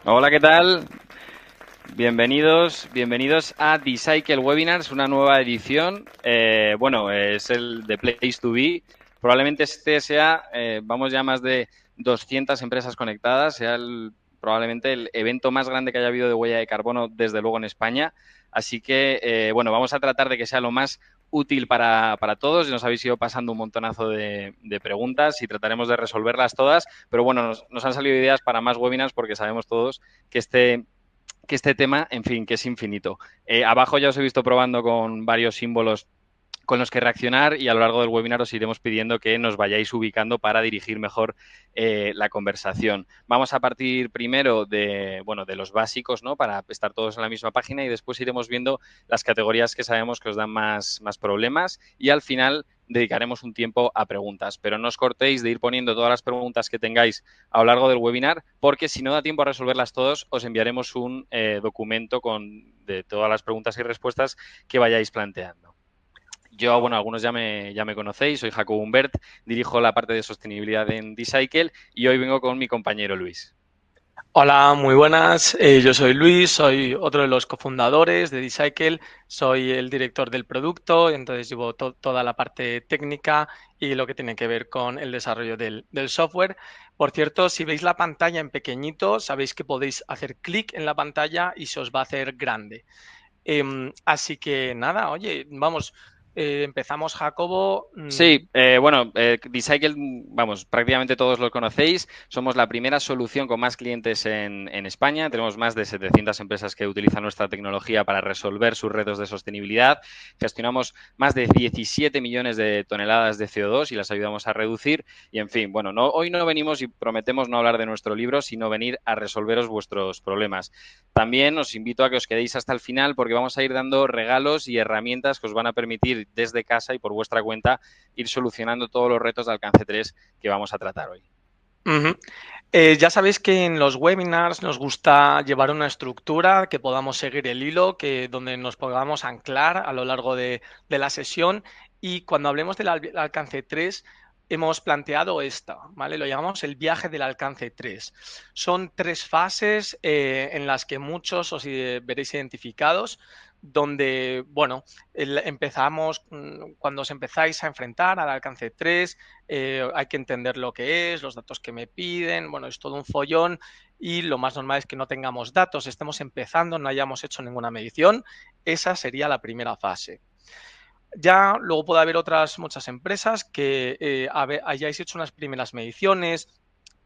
Hola, ¿qué tal? Bienvenidos a D-Cycle Webinars, una nueva edición. Es el de Place to Be. Probablemente este sea, vamos ya más de 200 empresas conectadas, sea probablemente el evento más grande que haya habido de huella de carbono, desde luego en España. Así que, vamos a tratar de que sea lo más útil para todos. Nos habéis ido pasando un montonazo de preguntas y trataremos de resolverlas todas. Pero bueno, nos han salido ideas para más webinars porque sabemos todos que este tema, en fin, que es infinito. Abajo ya os he visto probando con varios símbolos con los que reaccionar y a lo largo del webinar os iremos pidiendo que nos vayáis ubicando para dirigir mejor la conversación. Vamos a partir primero de los básicos, ¿no? Para estar todos en la misma página y después iremos viendo las categorías que sabemos que os dan más problemas y al final dedicaremos un tiempo a preguntas. Pero no os cortéis de ir poniendo todas las preguntas que tengáis a lo largo del webinar, porque si no da tiempo a resolverlas todas, os enviaremos un documento de todas las preguntas y respuestas que vayáis planteando. Yo, algunos ya me conocéis, soy Jacobo Humbert, dirijo la parte de sostenibilidad en D-Cycle y hoy vengo con mi compañero Luis. Hola, muy buenas. Yo soy Luis, soy otro de los cofundadores de D-Cycle, soy el director del producto, entonces llevo toda la parte técnica y lo que tiene que ver con el desarrollo del software. Por cierto, si veis la pantalla en pequeñito, sabéis que podéis hacer clic en la pantalla y se os va a hacer grande. Así que nada, oye, vamos, empezamos, Jacobo. Sí, D-Cycle, prácticamente todos lo conocéis. Somos la primera solución con más clientes en España. Tenemos más de 700 empresas que utilizan nuestra tecnología para resolver sus retos de sostenibilidad. Gestionamos más de 17 millones de toneladas de CO2 y las ayudamos a reducir. Y, en fin, hoy no venimos y prometemos no hablar de nuestro libro, sino venir a resolveros vuestros problemas. También os invito a que os quedéis hasta el final porque vamos a ir dando regalos y herramientas que os van a permitir desde casa y por vuestra cuenta ir solucionando todos los retos de alcance 3 que vamos a tratar hoy. Ya sabéis que en los webinars nos gusta llevar una estructura, que podamos seguir el hilo, donde nos podamos anclar a lo largo de la sesión. Y cuando hablemos del alcance 3, hemos planteado esta, ¿vale? Lo llamamos el viaje del alcance 3. Son 3 fases en las que muchos os veréis identificados, donde, empezamos, cuando os empezáis a enfrentar al alcance 3, hay que entender lo que es, los datos que me piden, es todo un follón y lo más normal es que no tengamos datos, estemos empezando, no hayamos hecho ninguna medición. Esa sería la primera fase. Ya luego puede haber otras muchas empresas que hayáis hecho unas primeras mediciones,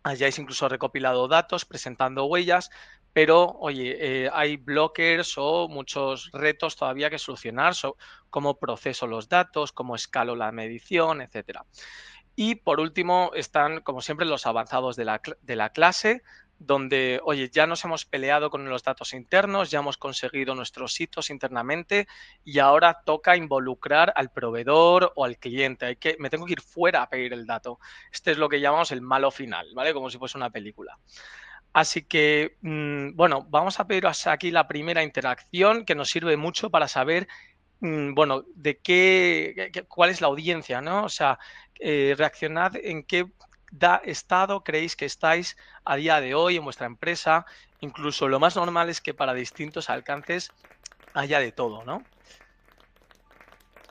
hayáis incluso recopilado datos, presentando huellas, pero oye, hay blockers o muchos retos todavía que solucionar, cómo proceso los datos, cómo escalo la medición, etcétera. Y por último están, como siempre, los avanzados de la clase, donde, oye, ya nos hemos peleado con los datos internos, ya hemos conseguido nuestros hitos internamente y ahora toca involucrar al proveedor o al cliente. Me tengo que ir fuera a pedir el dato. Este es lo que llamamos el malo final, ¿vale? Como si fuese una película. Así que, vamos a pediros aquí la primera interacción que nos sirve mucho para saber de cuál es la audiencia, ¿no? O sea, reaccionad en qué estado creéis que estáis a día de hoy en vuestra empresa. Incluso lo más normal es que para distintos alcances haya de todo, ¿no?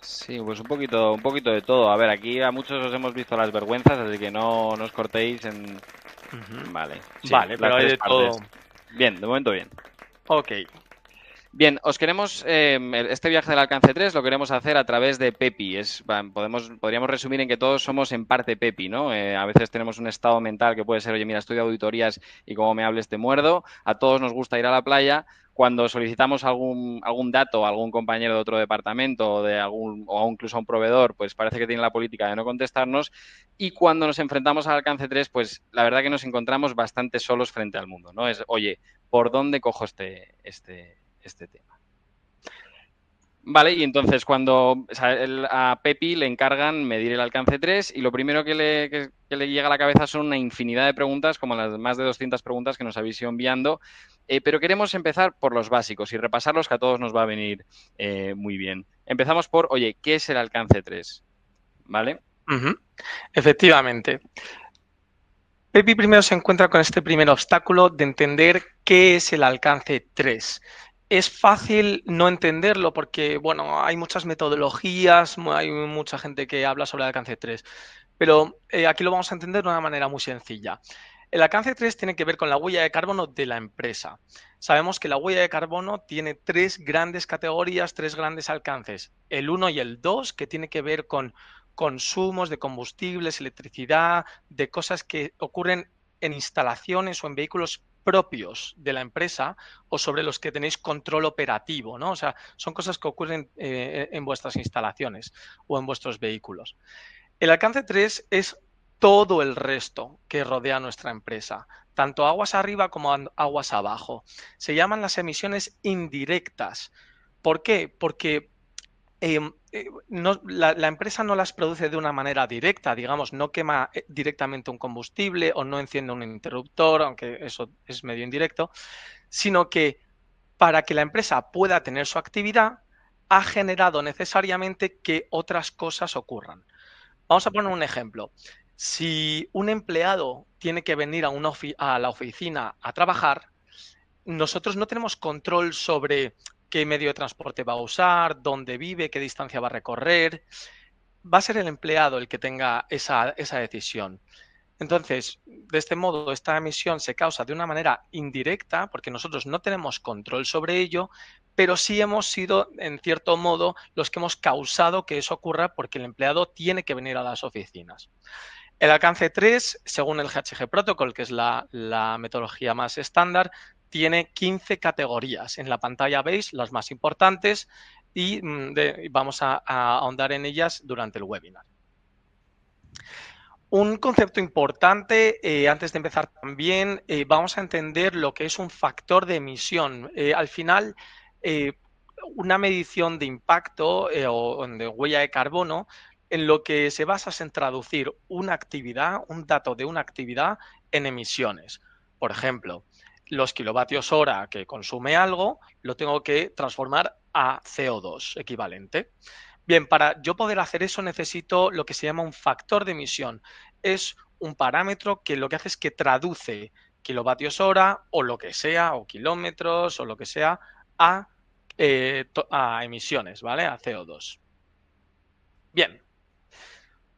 Sí, pues un poquito de todo. A ver, aquí a muchos os hemos visto las vergüenzas, así que no os cortéis en... Vale, sí, Vale, las pero hay tres de todo. partes. Bien, de momento bien. Ok. Bien, este viaje del alcance 3 lo queremos hacer a través de Pepi. Podríamos resumir en que todos somos en parte Pepi, ¿no? A veces tenemos un estado mental que puede ser, oye, mira, estoy de auditorías y como me hables te muerdo. A todos nos gusta ir a la playa. Cuando solicitamos algún dato a algún compañero de otro departamento o incluso a un proveedor, pues parece que tiene la política de no contestarnos. Y cuando nos enfrentamos al alcance 3, pues la verdad que nos encontramos bastante solos frente al mundo, ¿no? Es, oye, ¿por dónde cojo este tema? Vale, y entonces a Pepi le encargan medir el alcance 3 y lo primero que le llega a la cabeza son una infinidad de preguntas, como las más de 200 preguntas que nos habéis ido enviando. Pero queremos empezar por los básicos y repasarlos, que a todos nos va a venir muy bien. Empezamos por, oye, ¿qué es el alcance 3? ¿Vale? Ujú. Efectivamente. Pepi primero se encuentra con este primer obstáculo de entender qué es el alcance 3. Es fácil no entenderlo porque, bueno, hay muchas metodologías, hay mucha gente que habla sobre el alcance 3, pero aquí lo vamos a entender de una manera muy sencilla. El alcance 3 tiene que ver con la huella de carbono de la empresa. Sabemos que la huella de carbono tiene tres grandes categorías, tres grandes alcances. El uno y el 2, que tiene que ver con consumos de combustibles, electricidad, de cosas que ocurren en instalaciones o en vehículos propios de la empresa o sobre los que tenéis control operativo, ¿no? O sea, son cosas que ocurren en vuestras instalaciones o en vuestros vehículos. El alcance 3 es todo el resto que rodea a nuestra empresa, tanto aguas arriba como aguas abajo. Se llaman las emisiones indirectas. ¿Por qué? Porque la empresa no las produce de una manera directa, digamos, no quema directamente un combustible o no enciende un interruptor, aunque eso es medio indirecto, sino que para que la empresa pueda tener su actividad, ha generado necesariamente que otras cosas ocurran. Vamos a poner un ejemplo. Si un empleado tiene que venir a la oficina a trabajar, nosotros no tenemos control sobre qué medio de transporte va a usar, dónde vive, qué distancia va a recorrer. Va a ser el empleado el que tenga esa decisión. Entonces, de este modo, esta emisión se causa de una manera indirecta, porque nosotros no tenemos control sobre ello, pero sí hemos sido, en cierto modo, los que hemos causado que eso ocurra porque el empleado tiene que venir a las oficinas. El alcance 3, según el GHG Protocol, que es la metodología más estándar, tiene 15 categorías. En la pantalla veis las más importantes y vamos a ahondar en ellas durante el webinar. Un concepto importante, antes de empezar también, vamos a entender lo que es un factor de emisión. Al final, eh, una medición de impacto o de huella de carbono, en lo que se basa es en traducir una actividad, un dato de una actividad en emisiones. Por ejemplo, los kilovatios hora que consume algo, lo tengo que transformar a CO2 equivalente. Bien, para yo poder hacer eso necesito lo que se llama un factor de emisión. Es un parámetro que lo que hace es que traduce kilovatios hora o lo que sea, o kilómetros o lo que sea, a emisiones, ¿vale? A CO2. Bien,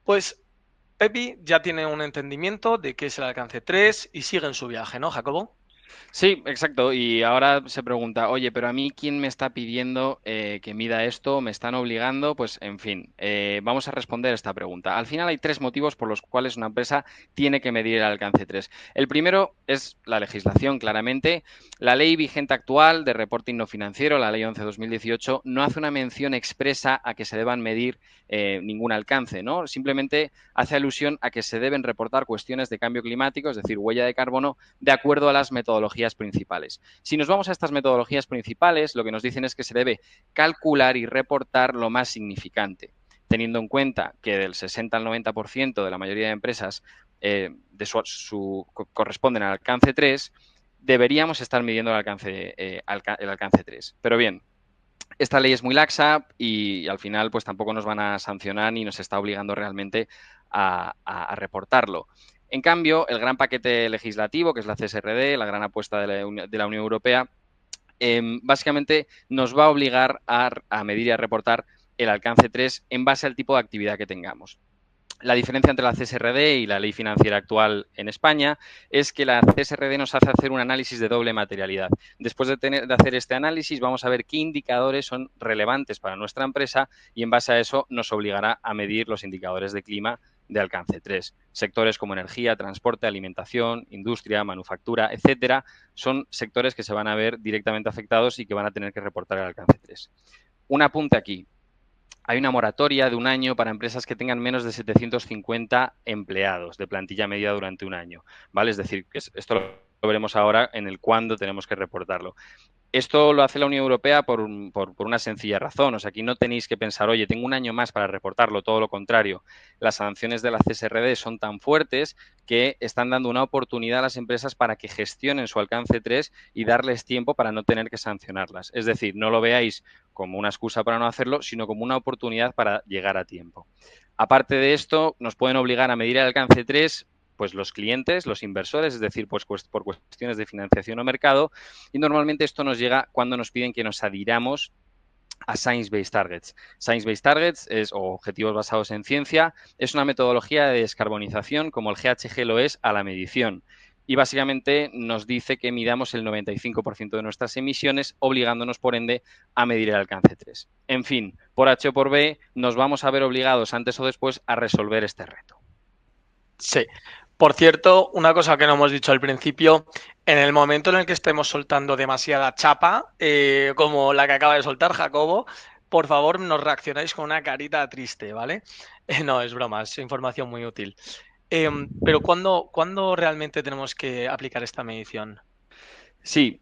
pues Pepi ya tiene un entendimiento de qué es el alcance 3 y sigue en su viaje, ¿no, Jacobo? Sí, exacto. Y ahora se pregunta, oye, pero a mí, ¿quién me está pidiendo que mida esto? ¿Me están obligando? Pues, en fin, vamos a responder esta pregunta. Al final hay tres motivos por los cuales una empresa tiene que medir el alcance 3. El primero es la legislación, claramente. La ley vigente actual de reporting no financiero, la ley 11/2018, no hace una mención expresa a que se deban medir ningún alcance, ¿no? Simplemente hace alusión a que se deben reportar cuestiones de cambio climático, es decir, huella de carbono, de acuerdo a las metodologías principales. Si nos vamos a estas metodologías principales, lo que nos dicen es que se debe calcular y reportar lo más significante, teniendo en cuenta que del 60 al 90% de la mayoría de empresas corresponden al alcance 3, deberíamos estar midiendo el alcance 3. Pero bien, esta ley es muy laxa y al final pues tampoco nos van a sancionar ni nos está obligando realmente a reportarlo. En cambio, el gran paquete legislativo, que es la CSRD, la gran apuesta de la Unión Europea, básicamente nos va a obligar a medir y a reportar el alcance 3 en base al tipo de actividad que tengamos. La diferencia entre la CSRD y la ley financiera actual en España es que la CSRD nos hace hacer un análisis de doble materialidad. Después de hacer este análisis, vamos a ver qué indicadores son relevantes para nuestra empresa y en base a eso nos obligará a medir los indicadores de clima de alcance 3. Sectores como energía, transporte, alimentación, industria, manufactura, etcétera, son sectores que se van a ver directamente afectados y que van a tener que reportar el alcance 3. Un apunte aquí. Hay una moratoria de un año para empresas que tengan menos de 750 empleados de plantilla media durante un año, ¿vale? Es decir, que esto lo veremos ahora en el cuándo tenemos que reportarlo. Esto lo hace la Unión Europea por una sencilla razón. O sea, aquí no tenéis que pensar, oye, tengo un año más para reportarlo, todo lo contrario. Las sanciones de la CSRD son tan fuertes que están dando una oportunidad a las empresas para que gestionen su alcance 3 y darles tiempo para no tener que sancionarlas. Es decir, no lo veáis como una excusa para no hacerlo, sino como una oportunidad para llegar a tiempo. Aparte de esto, nos pueden obligar a medir el alcance 3 pues los clientes, los inversores, es decir, pues por cuestiones de financiación o mercado, y normalmente esto nos llega cuando nos piden que nos adhiramos a Science-Based Targets. Science-Based Targets o objetivos basados en ciencia, es una metodología de descarbonización como el GHG lo es a la medición. Y básicamente nos dice que midamos el 95% de nuestras emisiones, obligándonos, por ende, a medir el alcance 3. En fin, por H o por B, nos vamos a ver obligados antes o después a resolver este reto. Sí. Por cierto, una cosa que no hemos dicho al principio, en el momento en el que estemos soltando demasiada chapa, como la que acaba de soltar Jacobo, por favor nos reaccionáis con una carita triste, ¿vale? No, es broma, es información muy útil. Pero ¿cuándo realmente tenemos que aplicar esta medición? Sí,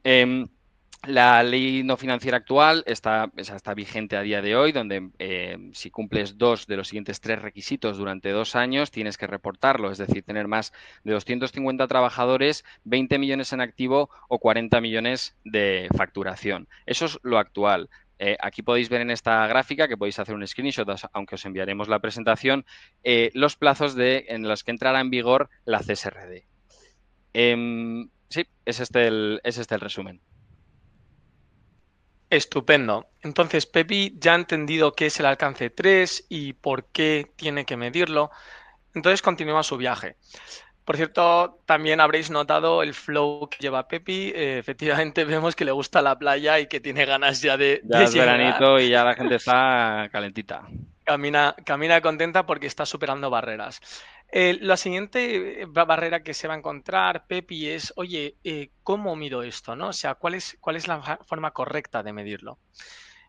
la ley no financiera actual está vigente a día de hoy, donde si cumples dos de los siguientes tres requisitos durante 2 años, tienes que reportarlo, es decir, tener más de 250 trabajadores, 20 millones en activo o 40 millones de facturación. Eso es lo actual. Aquí podéis ver en esta gráfica, que podéis hacer un screenshot, aunque os enviaremos la presentación, los plazos en los que entrará en vigor la CSRD. Sí, es este el resumen. Estupendo. Entonces, Pepi ya ha entendido qué es el alcance 3 y por qué tiene que medirlo. Entonces continúa su viaje. Por cierto, también habréis notado el flow que lleva Pepi. Efectivamente, vemos que le gusta la playa y que tiene ganas ya Ya de es llegar. veranito y ya la gente está calentita. Camina contenta porque está superando barreras. La siguiente barrera que se va a encontrar, Pepi, es, oye, ¿cómo mido esto? ¿No? O sea, cuál es la forma correcta de medirlo?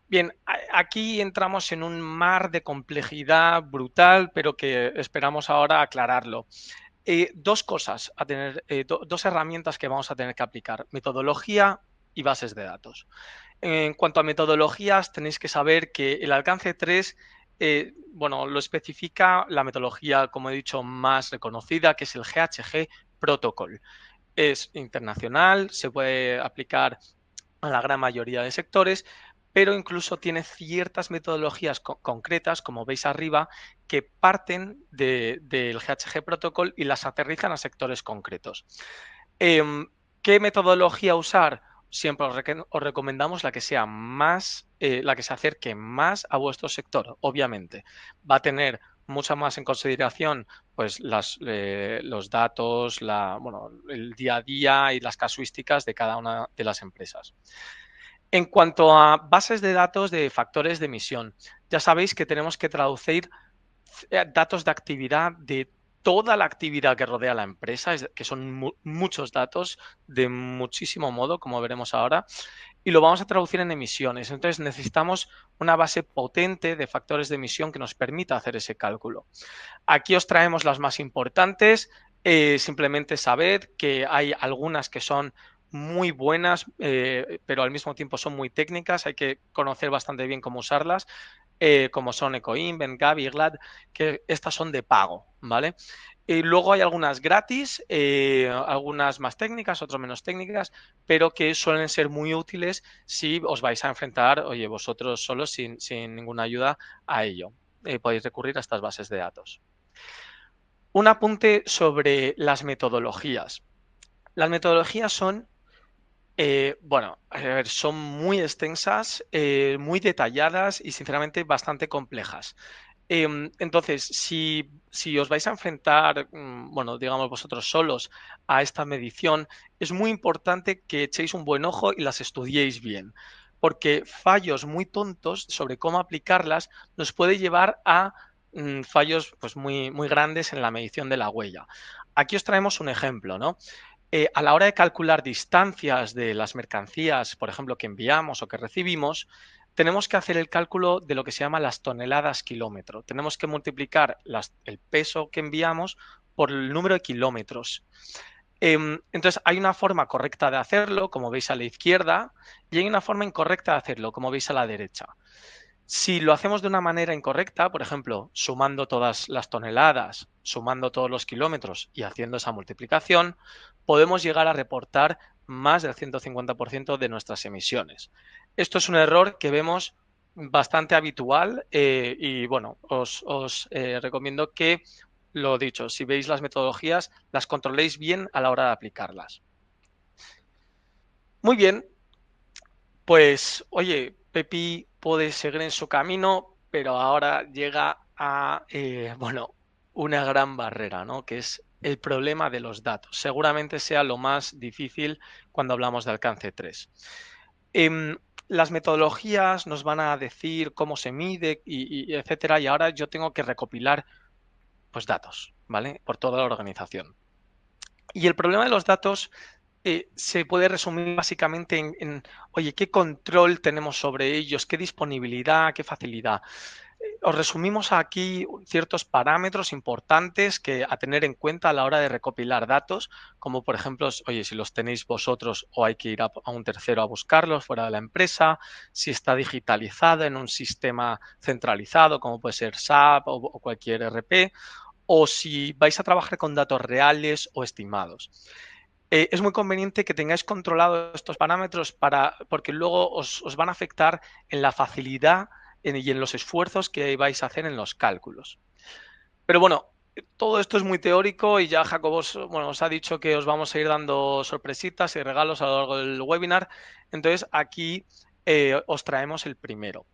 Bien, aquí entramos en un mar de complejidad brutal, pero que esperamos ahora aclararlo. Dos cosas a tener, dos herramientas que vamos a tener que aplicar: metodología y bases de datos. En cuanto a metodologías, tenéis que saber que el alcance 3, bueno, lo especifica la metodología, como he dicho, más reconocida, que es el GHG Protocol. Es internacional, se puede aplicar a la gran mayoría de sectores, pero incluso tiene ciertas metodologías concretas, como veis arriba, que parten del GHG Protocol y las aterrizan a sectores concretos. ¿Qué metodología usar? Siempre os recomendamos la que sea más, la que se acerque más a vuestro sector. Obviamente, va a tener mucha más en consideración pues los datos, bueno, el día a día y las casuísticas de cada una de las empresas. En cuanto a bases de datos de factores de emisión, ya sabéis que tenemos que traducir datos de actividad de toda la actividad que rodea la empresa, que son muchos datos de muchísimo modo, como veremos ahora, y lo vamos a traducir en emisiones. Entonces necesitamos una base potente de factores de emisión que nos permita hacer ese cálculo. Aquí os traemos las más importantes. Simplemente sabed que hay algunas que son muy buenas, pero al mismo tiempo son muy técnicas. Hay que conocer bastante bien cómo usarlas, como son EcoInvent, Gavi, Glad, que estas son de pago, ¿vale? Y luego hay algunas gratis, algunas más técnicas, otras menos técnicas, pero que suelen ser muy útiles si os vais a enfrentar, oye, vosotros solos sin ninguna ayuda a ello. Podéis recurrir a estas bases de datos. Un apunte sobre las metodologías. Las metodologías son, bueno, a ver, son muy extensas, muy detalladas y sinceramente bastante complejas. Entonces, si os vais a enfrentar, bueno, digamos vosotros solos a esta medición, es muy importante que echéis un buen ojo y las estudiéis bien, porque fallos muy tontos sobre cómo aplicarlas nos puede llevar a fallos pues muy grandes en la medición de la huella. Aquí os traemos un ejemplo, ¿no? A la hora de calcular distancias de las mercancías, por ejemplo, que enviamos o que recibimos, tenemos que hacer el cálculo de lo que se llama las toneladas kilómetro. Tenemos que multiplicar el peso que enviamos por el número de kilómetros. Entonces, hay una forma correcta de hacerlo, como veis a la izquierda, y hay una forma incorrecta de hacerlo, como veis a la derecha. Si lo hacemos de una manera incorrecta, por ejemplo, sumando todas las toneladas, sumando todos los kilómetros y haciendo esa multiplicación, podemos llegar a reportar más del 150% de nuestras emisiones. Esto es un error que vemos bastante habitual y bueno, os recomiendo que, lo dicho, si veis las metodologías, las controléis bien a la hora de aplicarlas. Muy bien, pues oye, Pepi puede seguir en su camino, pero ahora llega a, bueno, una gran barrera, ¿no? Que es el problema de los datos. Seguramente sea lo más difícil cuando hablamos de alcance 3. Em, las metodologías nos van a decir cómo se mide y etcétera, y ahora yo tengo que recopilar pues datos, ¿vale? Por toda la organización. Y el problema de los datos se puede resumir básicamente oye, ¿qué control tenemos sobre ellos? ¿Qué disponibilidad? ¿Qué facilidad? Os resumimos aquí ciertos parámetros importantes que a tener en cuenta a la hora de recopilar datos, como por ejemplo, oye, si los tenéis vosotros o hay que ir a un tercero a buscarlos fuera de la empresa, si está digitalizado en un sistema centralizado, como puede ser SAP o cualquier ERP, o si vais a trabajar con datos reales o estimados. Es muy conveniente que tengáis controlados estos parámetros porque luego os van a afectar en la facilidad y en los esfuerzos que vais a hacer en los cálculos. Pero bueno, todo esto es muy teórico y ya Jacobo bueno, os ha dicho que os vamos a ir dando sorpresitas y regalos a lo largo del webinar. Entonces aquí os traemos el primero.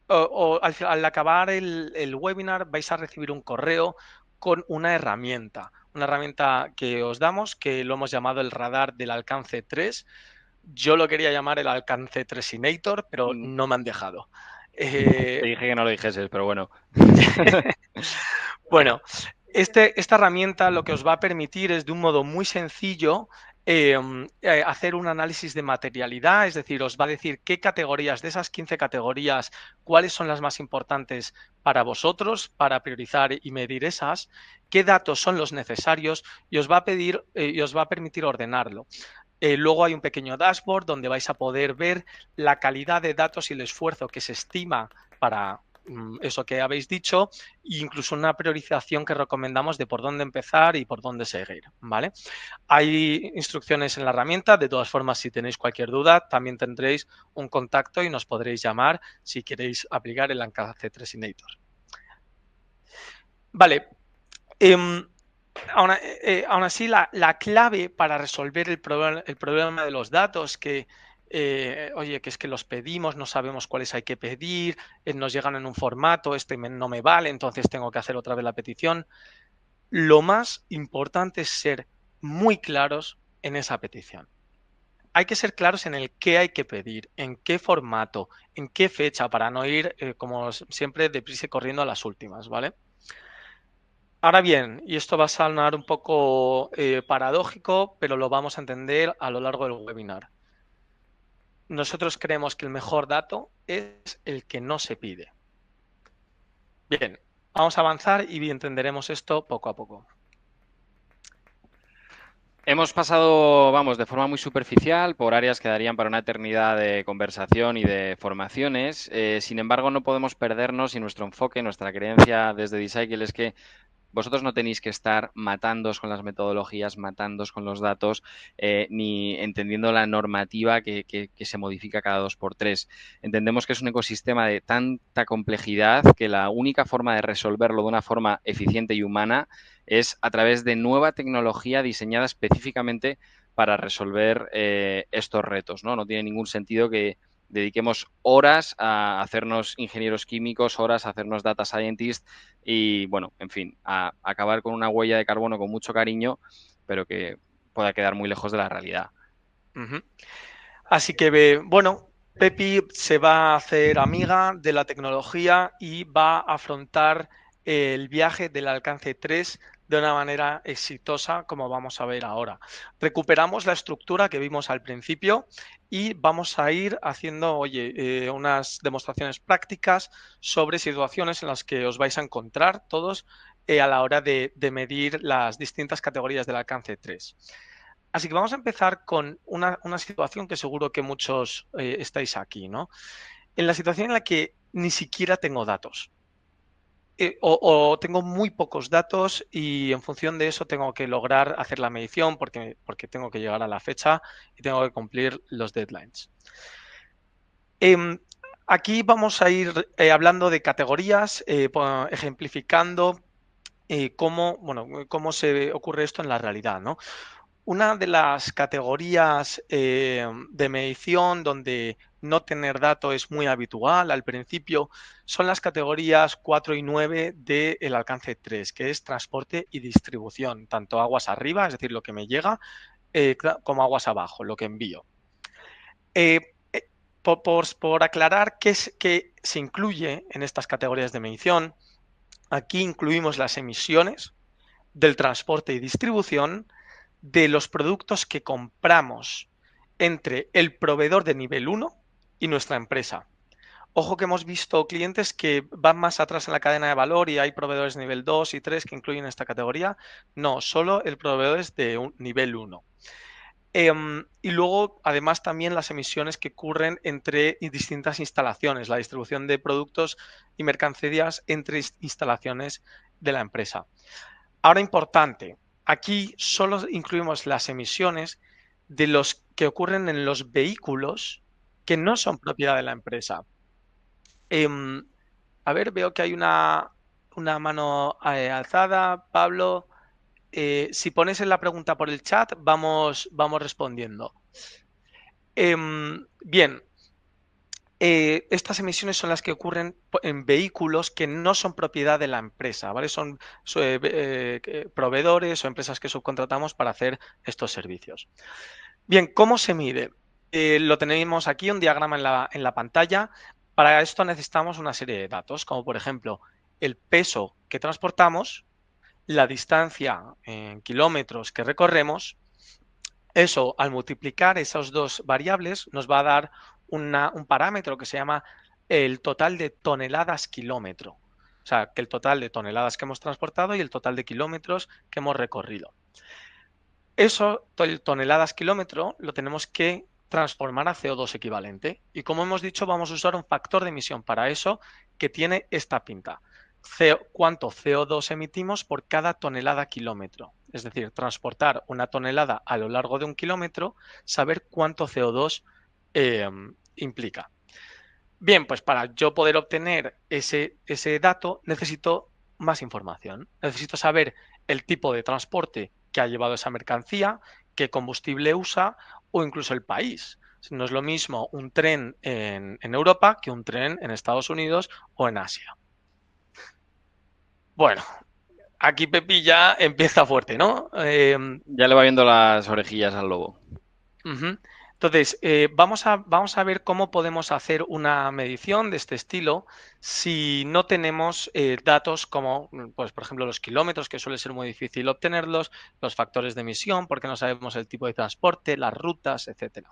Al acabar el webinar vais a recibir un correo con una herramienta que os damos, que lo hemos llamado el radar del alcance 3. Yo lo quería llamar el alcance 3inator, pero Mm, no me han dejado. Te dije que no lo dijeses, pero bueno. Bueno, esta herramienta lo que os va a permitir es de un modo muy sencillo hacer un análisis de materialidad, es decir, os va a decir qué categorías de esas 15 categorías, cuáles son las más importantes para vosotros, para priorizar y medir esas, qué datos son los necesarios y os va a pedir y os va a permitir ordenarlo. Luego hay un pequeño dashboard donde vais a poder ver la calidad de datos y el esfuerzo que se estima para eso que habéis dicho, e incluso una priorización que recomendamos de por dónde empezar y por dónde seguir, ¿vale? Hay instrucciones en la herramienta, de todas formas, si tenéis cualquier duda, también tendréis un contacto y nos podréis llamar si queréis aplicar el alcance 3inator. Vale. Aún así, la clave para resolver el problema de los datos, oye, que es que los pedimos, no sabemos cuáles hay que pedir, nos llegan en un formato, no me vale, entonces tengo que hacer otra vez la petición. Lo más importante es ser muy claros en esa petición. Hay que ser claros en el qué hay que pedir, en qué formato, en qué fecha, para no ir, como siempre, deprisa y corriendo a las últimas, ¿vale? Ahora bien, y esto va a sonar un poco paradójico, pero lo vamos a entender a lo largo del webinar. Nosotros creemos que el mejor dato es el que no se pide. Bien, vamos a avanzar y entenderemos esto poco a poco. Hemos pasado, vamos, de forma muy superficial por áreas que darían para una eternidad de conversación y de formaciones. Sin embargo, no podemos perdernos y nuestro enfoque, nuestra creencia desde D-Cycle es que vosotros no tenéis que estar matándoos con las metodologías, matándoos con los datos, ni entendiendo la normativa que se modifica cada 2x3. Entendemos que es un ecosistema de tanta complejidad que la única forma de resolverlo de una forma eficiente y humana es a través de nueva tecnología diseñada específicamente para resolver estos retos, ¿no? No tiene ningún sentido que dediquemos horas a hacernos ingenieros químicos, horas a hacernos data scientists y, bueno, en fin, a acabar con una huella de carbono con mucho cariño, pero que pueda quedar muy lejos de la realidad. Así que, bueno, Pepi se va a hacer amiga de la tecnología y va a afrontar el viaje del alcance 3 de una manera exitosa, como vamos a ver ahora. Recuperamos la estructura que vimos al principio y vamos a ir haciendo, oye, unas demostraciones prácticas sobre situaciones en las que os vais a encontrar todos a la hora de medir las distintas categorías del alcance 3. Así que vamos a empezar con una situación que seguro que muchos estáis aquí, ¿no? En la situación en la que ni siquiera tengo datos. O tengo muy pocos datos y en función de eso tengo que lograr hacer la medición porque tengo que llegar a la fecha y tengo que cumplir los deadlines. Em, Aquí vamos a ir hablando de categorías, ejemplificando cómo se ocurre esto en la realidad, ¿no? Una de las categorías de medición donde no tener datos es muy habitual al principio son las categorías 4 y 9 del alcance 3, que es transporte y distribución, tanto aguas arriba, es decir, lo que me llega, como aguas abajo, lo que envío. Eh, por aclarar qué se incluye en estas categorías de medición, aquí incluimos las emisiones del transporte y distribución de los productos que compramos entre el proveedor de nivel 1 y nuestra empresa. Ojo que hemos visto clientes que van más atrás en la cadena de valor y hay proveedores de nivel 2 y 3 que incluyen esta categoría. No, solo el proveedor es de un nivel 1. Y luego, además, también las emisiones que ocurren entre distintas instalaciones, la distribución de productos y mercancías entre instalaciones de la empresa. Ahora, importante, aquí solo incluimos las emisiones de los que ocurren en los vehículos que no son propiedad de la empresa. Em, a ver, veo que hay una mano alzada. Pablo, si pones en la pregunta por el chat, vamos respondiendo. Bien, estas emisiones son las que ocurren en vehículos que no son propiedad de la empresa, ¿vale? Son proveedores o empresas que subcontratamos para hacer estos servicios. Bien, ¿cómo se mide? Lo tenemos aquí, un diagrama en la pantalla. Para esto necesitamos una serie de datos, como por ejemplo el peso que transportamos, la distancia en kilómetros que recorremos. Eso, al multiplicar esas dos variables, nos va a dar un parámetro que se llama el total de toneladas kilómetro. O sea, que el total de toneladas que hemos transportado y el total de kilómetros que hemos recorrido. Eso, toneladas kilómetro, lo tenemos que transformar a CO2 equivalente. Y como hemos dicho, vamos a usar un factor de emisión para eso que tiene esta pinta. ¿Cuánto CO2 emitimos por cada tonelada kilómetro? Es decir, transportar una tonelada a lo largo de un kilómetro, saber cuánto CO2 implica. Bien, pues para yo poder obtener ese dato necesito más información. Necesito saber el tipo de transporte que ha llevado esa mercancía, qué combustible usa o incluso el país. No es lo mismo un tren en Europa que un tren en Estados Unidos o en Asia. Bueno, aquí Pepi ya empieza fuerte, ¿no? Ya le va viendo las orejillas al lobo. Ujú. Entonces, vamos a ver cómo podemos hacer una medición de este estilo si no tenemos datos como, pues, por ejemplo, los kilómetros, que suele ser muy difícil obtenerlos, los factores de emisión, porque no sabemos el tipo de transporte, las rutas, etcétera.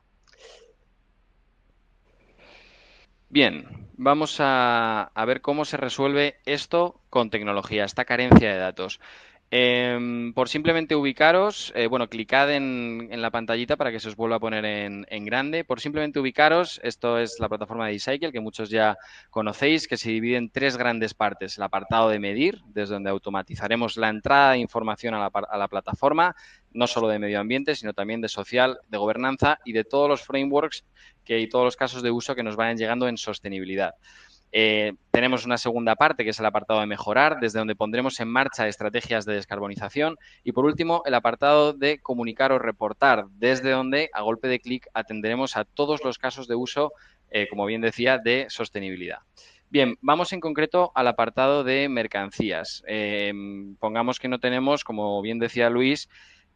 Bien, vamos a ver cómo se resuelve esto con tecnología, esta carencia de datos. Por simplemente ubicaros, bueno, clicad en la pantallita para que se os vuelva a poner en grande. Por simplemente ubicaros, esto es la plataforma de eCycle, que muchos ya conocéis, que se divide en tres grandes partes. El apartado de medir, desde donde automatizaremos la entrada de información a la plataforma, no solo de medio ambiente, sino también de social, de gobernanza y de todos los frameworks y todos los casos de uso que nos vayan llegando en sostenibilidad. Tenemos una segunda parte, que es el apartado de mejorar, desde donde pondremos en marcha estrategias de descarbonización. Y por último, el apartado de comunicar o reportar, desde donde a golpe de clic atenderemos a todos los casos de uso, como bien decía, de sostenibilidad. Bien, vamos en concreto al apartado de mercancías. Pongamos que no tenemos, como bien decía Luis,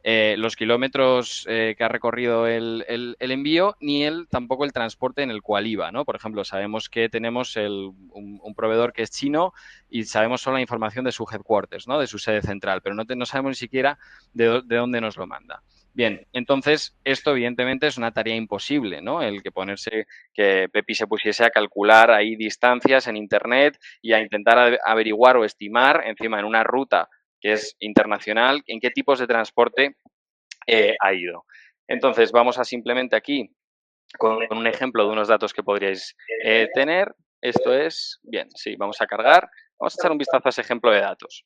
los kilómetros que ha recorrido el envío, ni tampoco el transporte en el cual iba, ¿no? Por ejemplo, sabemos que tenemos un proveedor que es chino y sabemos solo la información de su headquarters, ¿no? De su sede central, pero no sabemos ni siquiera de dónde nos lo manda. Bien, entonces esto evidentemente es una tarea imposible, ¿no? El que Pepi se pusiese a calcular ahí distancias en Internet y a intentar averiguar o estimar encima en una ruta que es internacional en qué tipos de transporte ha ido. Entonces vamos a simplemente aquí con un ejemplo de unos datos que podríais tener. Esto es, bien, sí, vamos a cargar. Vamos a echar un vistazo a ese ejemplo de datos.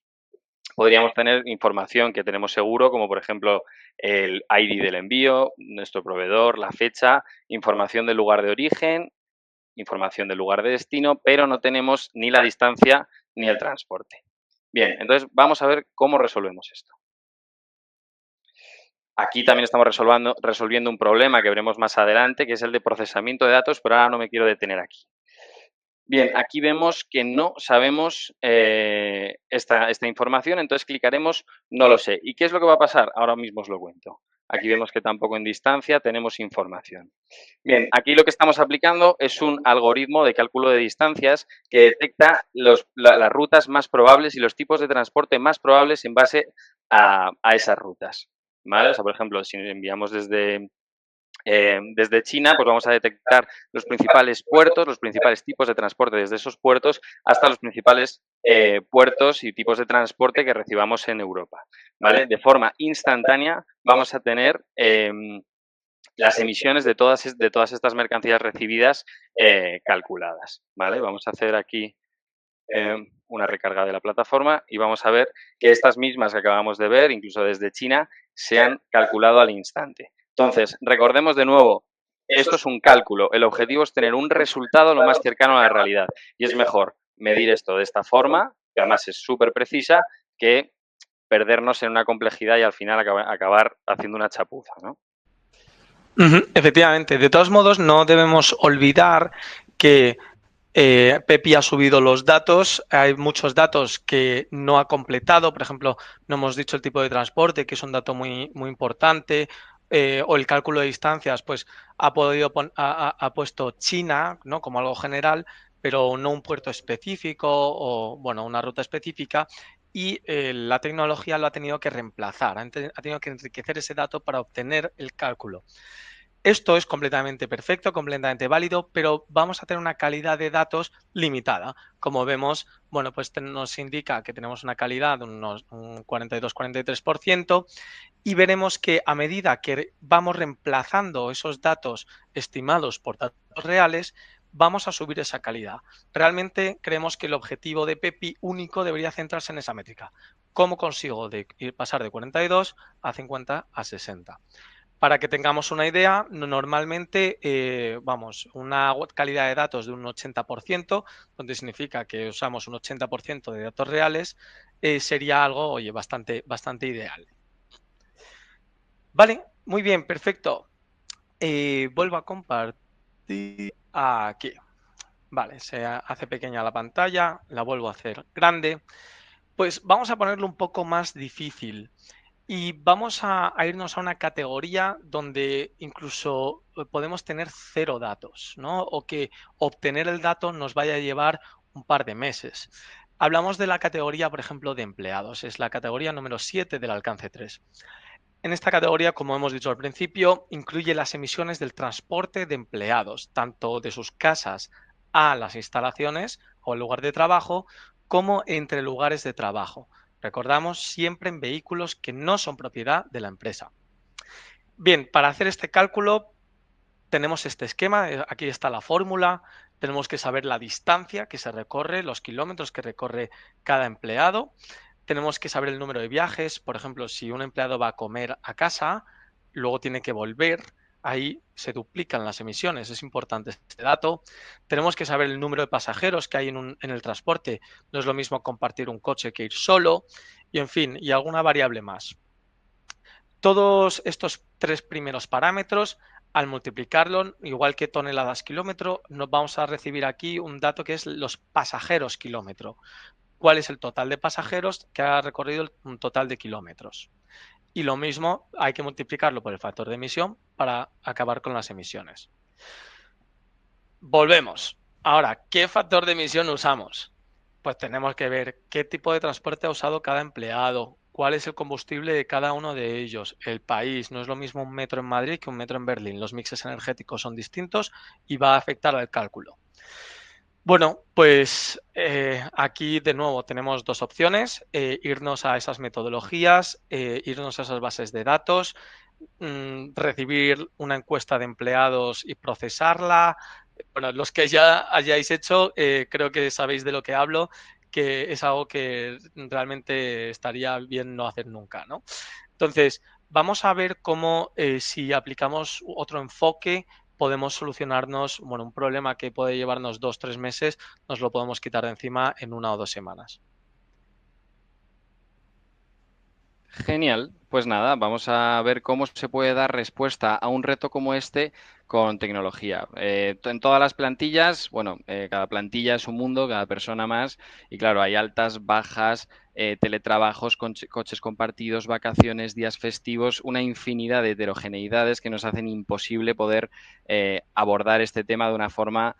Podríamos tener información que tenemos seguro, como por ejemplo el ID del envío, nuestro proveedor, la fecha, información del lugar de origen, información del lugar de destino, pero no tenemos ni la distancia ni el transporte. Bien, entonces vamos a ver cómo resolvemos esto. Aquí también estamos resolviendo un problema que veremos más adelante, que es el de procesamiento de datos, pero ahora no me quiero detener aquí. Bien, aquí vemos que no sabemos esta información, entonces clicaremos no lo sé. ¿Y qué es lo que va a pasar? Ahora mismo os lo cuento. Aquí vemos que tampoco en distancia tenemos información. Bien, aquí lo que estamos aplicando es un algoritmo de cálculo de distancias que detecta las rutas más probables y los tipos de transporte más probables en base a esas rutas. ¿Vale? O sea, por ejemplo, si enviamos desde China, pues vamos a detectar los principales puertos, los principales tipos de transporte desde esos puertos hasta los principales puertos y tipos de transporte que recibamos en Europa. ¿Vale? De forma instantánea vamos a tener las emisiones de todas estas mercancías recibidas calculadas. ¿Vale? Vamos a hacer aquí una recarga de la plataforma y vamos a ver que estas mismas que acabamos de ver, incluso desde China, se han calculado al instante. Entonces, recordemos de nuevo, esto es un cálculo. El objetivo es tener un resultado lo más cercano a la realidad. Y es mejor medir esto de esta forma, que además es súper precisa, que perdernos en una complejidad y al final acabar haciendo una chapuza, ¿no? Efectivamente. De todos modos, no debemos olvidar que Pepi ha subido los datos, hay muchos datos que no ha completado, por ejemplo, no hemos dicho el tipo de transporte, que es un dato muy, muy importante, o el cálculo de distancias, pues ha puesto China, ¿no? Como algo general, pero no un puerto específico o, bueno, una ruta específica. Y la tecnología lo ha tenido que reemplazar, ha tenido que enriquecer ese dato para obtener el cálculo. Esto es completamente perfecto, completamente válido, pero vamos a tener una calidad de datos limitada. Como vemos, bueno, pues nos indica que tenemos una calidad de un 42-43% y veremos que a medida que vamos reemplazando esos datos estimados por datos reales, vamos a subir esa calidad. Realmente creemos que el objetivo de Pepi único debería centrarse en esa métrica. ¿Cómo consigo pasar de 42 a 50 a 60? Para que tengamos una idea, normalmente, una calidad de datos de un 80%, donde significa que usamos un 80% de datos reales, sería algo, oye, bastante, bastante ideal. Vale, muy bien, perfecto. Vuelvo a compartir aquí. Vale, se hace pequeña la pantalla, la vuelvo a hacer grande. Pues vamos a ponerlo un poco más difícil. Y vamos a irnos a una categoría donde incluso podemos tener cero datos, ¿no? O que obtener el dato nos vaya a llevar un par de meses. Hablamos de la categoría, por ejemplo, de empleados. Es la categoría número 7 del alcance 3. En esta categoría, como hemos dicho al principio, incluye las emisiones del transporte de empleados, tanto de sus casas a las instalaciones o el lugar de trabajo, como entre lugares de trabajo. Recordamos siempre en vehículos que no son propiedad de la empresa. Bien, para hacer este cálculo tenemos este esquema, aquí está la fórmula, tenemos que saber la distancia que se recorre, los kilómetros que recorre cada empleado, tenemos que saber el número de viajes, por ejemplo, si un empleado va a comer a casa, luego tiene que volver, ahí se duplican las emisiones, es importante este dato. Tenemos que saber el número de pasajeros que hay en el transporte, no es lo mismo compartir un coche que ir solo, y en fin, y alguna variable más. Todos estos tres primeros parámetros, al multiplicarlo, igual que toneladas kilómetro, nos vamos a recibir aquí un dato que es los pasajeros kilómetro. ¿Cuál es el total de pasajeros que ha recorrido un total de kilómetros? Y lo mismo, hay que multiplicarlo por el factor de emisión para acabar con las emisiones. Volvemos. Ahora, ¿qué factor de emisión usamos? Pues tenemos que ver qué tipo de transporte ha usado cada empleado, cuál es el combustible de cada uno de ellos, el país. No es lo mismo un metro en Madrid que un metro en Berlín. Los mixes energéticos son distintos y va a afectar al cálculo. Bueno, pues aquí de nuevo tenemos dos opciones, irnos a esas metodologías, irnos a esas bases de datos, recibir una encuesta de empleados y procesarla. Bueno, los que ya hayáis hecho, creo que sabéis de lo que hablo, que es algo que realmente estaría bien no hacer nunca, ¿no? Entonces, vamos a ver cómo si aplicamos otro enfoque podemos solucionarnos, bueno, un problema que puede llevarnos 2 o 3 meses, nos lo podemos quitar de encima en 1 o 2 semanas. Genial, pues nada, vamos a ver cómo se puede dar respuesta a un reto como este con tecnología. En todas las plantillas, bueno, cada plantilla es un mundo, cada persona más, y claro, hay altas, bajas, teletrabajos, coches compartidos, vacaciones, días festivos, una infinidad de heterogeneidades que nos hacen imposible poder abordar este tema de una forma,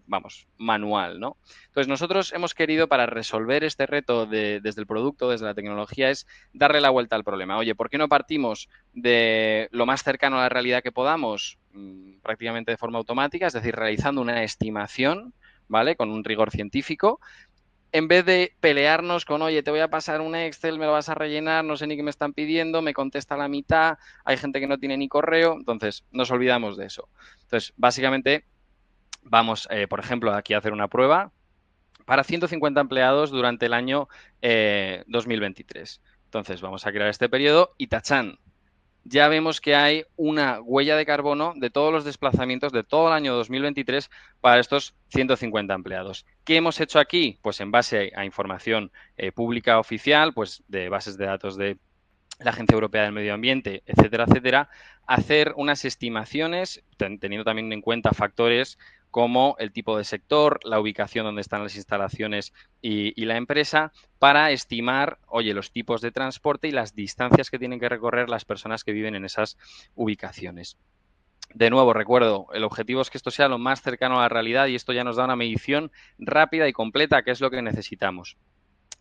vamos, manual, ¿no? Entonces, nosotros hemos querido, para resolver este reto desde el producto, desde la tecnología, es darle la vuelta al problema. Oye, ¿por qué no partimos de lo más cercano a la realidad que podamos, prácticamente de forma automática, es decir, realizando una estimación, ¿vale? Con un rigor científico, en vez de pelearnos con, oye, te voy a pasar un Excel, me lo vas a rellenar, no sé ni qué me están pidiendo, me contesta la mitad, hay gente que no tiene ni correo, entonces nos olvidamos de eso. Entonces, básicamente, vamos, por ejemplo, aquí a hacer una prueba para 150 empleados durante el año 2023. Entonces, vamos a crear este periodo y tachán. Ya vemos que hay una huella de carbono de todos los desplazamientos de todo el año 2023 para estos 150 empleados. ¿Qué hemos hecho aquí? Pues en base a información pública oficial, pues de bases de datos de la Agencia Europea del Medio Ambiente, etcétera, etcétera, hacer unas estimaciones, teniendo también en cuenta factores como el tipo de sector, la ubicación donde están las instalaciones y la empresa, para estimar, oye, los tipos de transporte y las distancias que tienen que recorrer las personas que viven en esas ubicaciones. De nuevo, recuerdo, el objetivo es que esto sea lo más cercano a la realidad y esto ya nos da una medición rápida y completa, que es lo que necesitamos.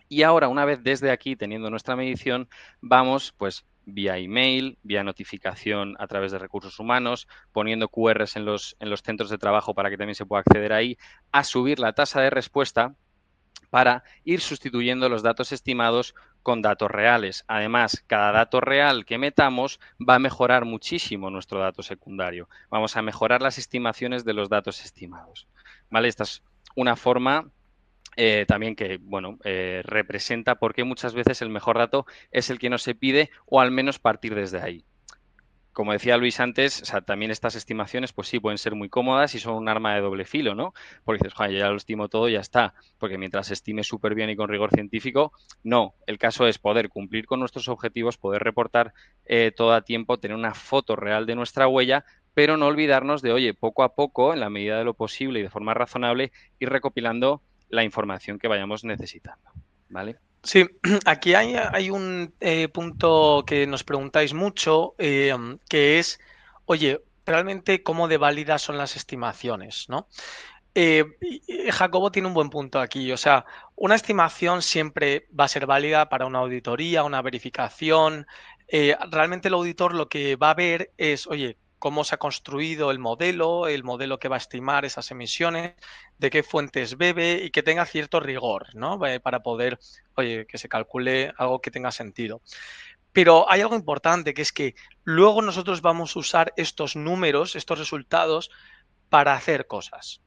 Y ahora, una vez desde aquí, teniendo nuestra medición, vamos pues vía email, vía notificación a través de recursos humanos, poniendo QRs en los centros de trabajo para que también se pueda acceder ahí, a subir la tasa de respuesta para ir sustituyendo los datos estimados con datos reales. Además, cada dato real que metamos va a mejorar muchísimo nuestro dato secundario. Vamos a mejorar las estimaciones de los datos estimados. ¿Vale? Esta es una forma también que, bueno, representa por qué muchas veces el mejor dato es el que no se pide o al menos partir desde ahí. Como decía Luis antes, o sea, también estas estimaciones, pues sí, pueden ser muy cómodas y son un arma de doble filo, ¿no? Porque dices, joder, yo ya lo estimo todo, ya está. Porque mientras estime súper bien y con rigor científico, no. El caso es poder cumplir con nuestros objetivos, poder reportar todo a tiempo, tener una foto real de nuestra huella, pero no olvidarnos de, oye, poco a poco, en la medida de lo posible y de forma razonable, ir recopilando la información que vayamos necesitando, ¿vale? Sí, aquí hay un punto que nos preguntáis mucho, que es, oye, realmente cómo de válidas son las estimaciones, ¿no? Jacobo tiene un buen punto aquí, o sea, una estimación siempre va a ser válida para una auditoría, una verificación. Realmente el auditor lo que va a ver es, oye, cómo se ha construido el modelo que va a estimar esas emisiones, de qué fuentes bebe y que tenga cierto rigor, ¿no? Para poder, oye, que se calcule algo que tenga sentido. Pero hay algo importante, que es que luego nosotros vamos a usar estos números, estos resultados, para hacer cosas.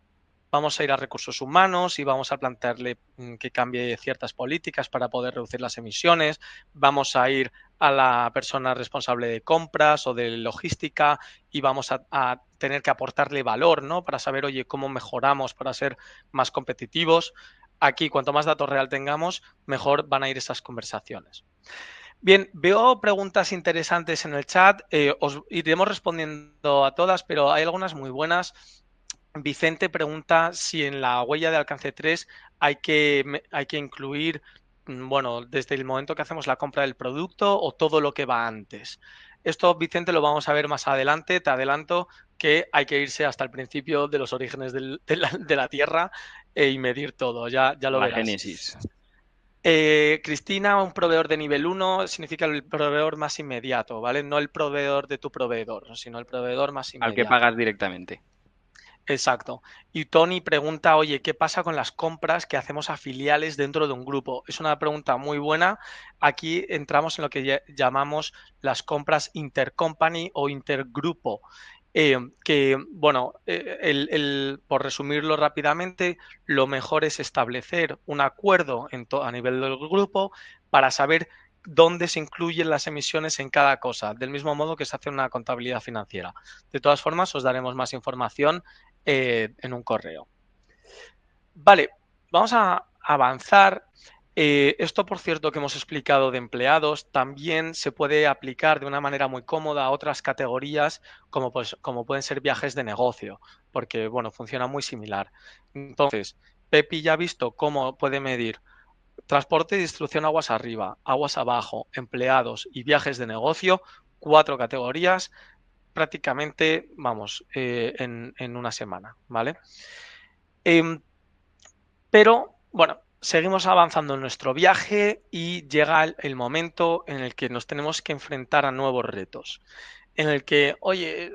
Vamos a ir a recursos humanos y vamos a plantearle que cambie ciertas políticas para poder reducir las emisiones. Vamos a ir a la persona responsable de compras o de logística y vamos a tener que aportarle valor, ¿no? Para saber, oye, cómo mejoramos para ser más competitivos. Aquí, cuanto más datos real tengamos, mejor van a ir esas conversaciones. Bien, veo preguntas interesantes en el chat. Os iremos respondiendo a todas, pero hay algunas muy buenas. Vicente pregunta si en la huella de alcance 3 hay que incluir, bueno, desde el momento que hacemos la compra del producto o todo lo que va antes. Esto, Vicente, lo vamos a ver más adelante. Te adelanto que hay que irse hasta el principio de los orígenes de la Tierra y medir todo. Ya lo La verás. génesis. Cristina, un proveedor de nivel 1 significa el proveedor más inmediato, ¿vale? No el proveedor de tu proveedor, sino el proveedor más Al que inmediato. pagas directamente. Exacto. Y Tony pregunta, oye, ¿qué pasa con las compras que hacemos a filiales dentro de un grupo? Es una pregunta muy buena. Aquí entramos en lo que llamamos las compras intercompany o intergrupo. Que, bueno, por resumirlo rápidamente, lo mejor es establecer un acuerdo a nivel del grupo para saber dónde se incluyen las emisiones en cada cosa, del mismo modo que se hace una contabilidad financiera. De todas formas, os daremos más información en un correo. Vale, vamos a avanzar. Esto, por cierto, que hemos explicado de empleados, también se puede aplicar de una manera muy cómoda a otras categorías, como pueden ser viajes de negocio, porque, bueno, funciona muy similar. Entonces, Pepi ya ha visto cómo puede medir transporte y distribución aguas arriba, aguas abajo, empleados y viajes de negocio, 4 categorías prácticamente, vamos, en una semana, ¿vale? Em, pero, bueno, seguimos avanzando en nuestro viaje y llega el momento en el que nos tenemos que enfrentar a nuevos retos, en el que, oye,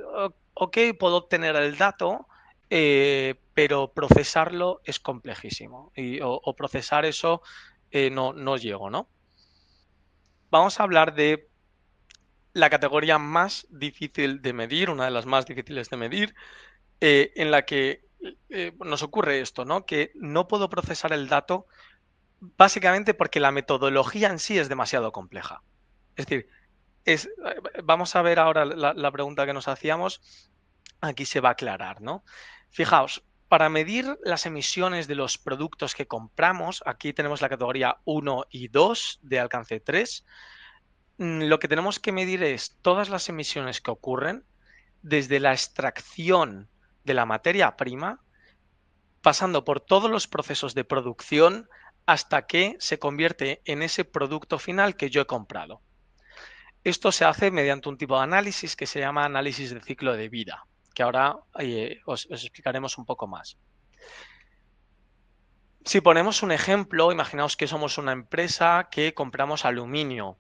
ok, puedo obtener el dato, pero procesarlo es complejísimo o procesar eso no llego, ¿no? Vamos a hablar de la categoría más difícil de medir, una de las más difíciles de medir, en la que nos ocurre esto, ¿no? Que no puedo procesar el dato básicamente porque la metodología en sí es demasiado compleja. Es decir, vamos a ver ahora la pregunta que nos hacíamos, aquí se va a aclarar, ¿no? Fijaos, para medir las emisiones de los productos que compramos, aquí tenemos la categoría 1 y 2 de alcance 3, lo que tenemos que medir es todas las emisiones que ocurren desde la extracción de la materia prima, pasando por todos los procesos de producción hasta que se convierte en ese producto final que yo he comprado. Esto se hace mediante un tipo de análisis que se llama análisis de ciclo de vida, que ahora os explicaremos un poco más. Si ponemos un ejemplo, imaginaos que somos una empresa que compramos aluminio.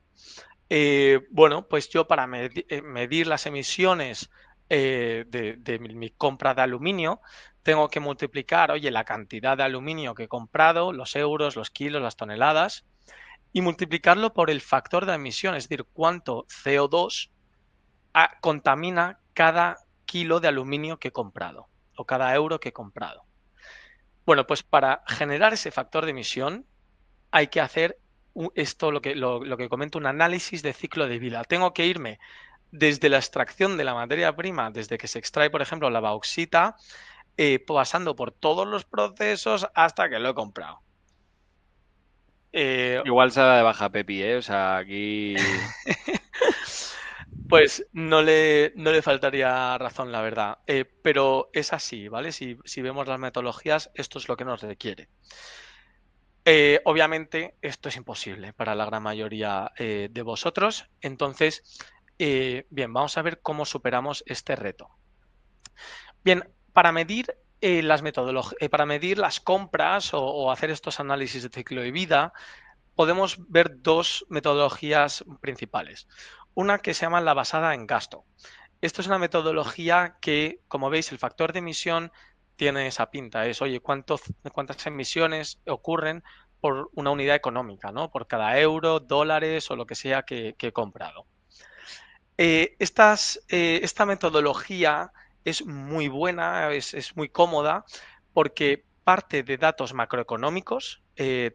Bueno, pues yo para medir las emisiones de mi compra de aluminio, tengo que multiplicar, oye, la cantidad de aluminio que he comprado, los euros, los kilos, las toneladas, y multiplicarlo por el factor de emisión, es decir, cuánto CO2 contamina cada kilo de aluminio que he comprado o cada euro que he comprado. Bueno, pues para generar ese factor de emisión hay que hacer esto, lo que comento, un análisis de ciclo de vida. Tengo que irme desde la extracción de la materia prima, desde que se extrae, por ejemplo, la bauxita, pasando por todos los procesos hasta que lo he comprado. Eh, Igual se da de baja Pepi, ¿eh? O sea, aquí Pues no le faltaría razón, la verdad. Pero es así, ¿vale? Si vemos las metodologías, esto es lo que nos requiere. Obviamente, esto es imposible para la gran mayoría de vosotros. Entonces, bien, vamos a ver cómo superamos este reto. Bien, para medir para medir las compras o hacer estos análisis de ciclo de vida, podemos ver dos metodologías principales. Una que se llama la basada en gasto. Esto es una metodología que, como veis, el factor de emisión tiene esa pinta. Es, oye, cuántas emisiones ocurren por una unidad económica, ¿no? Por cada euro, dólares o lo que sea que he comprado. Esta metodología es muy buena, es muy cómoda, porque parte de datos macroeconómicos, que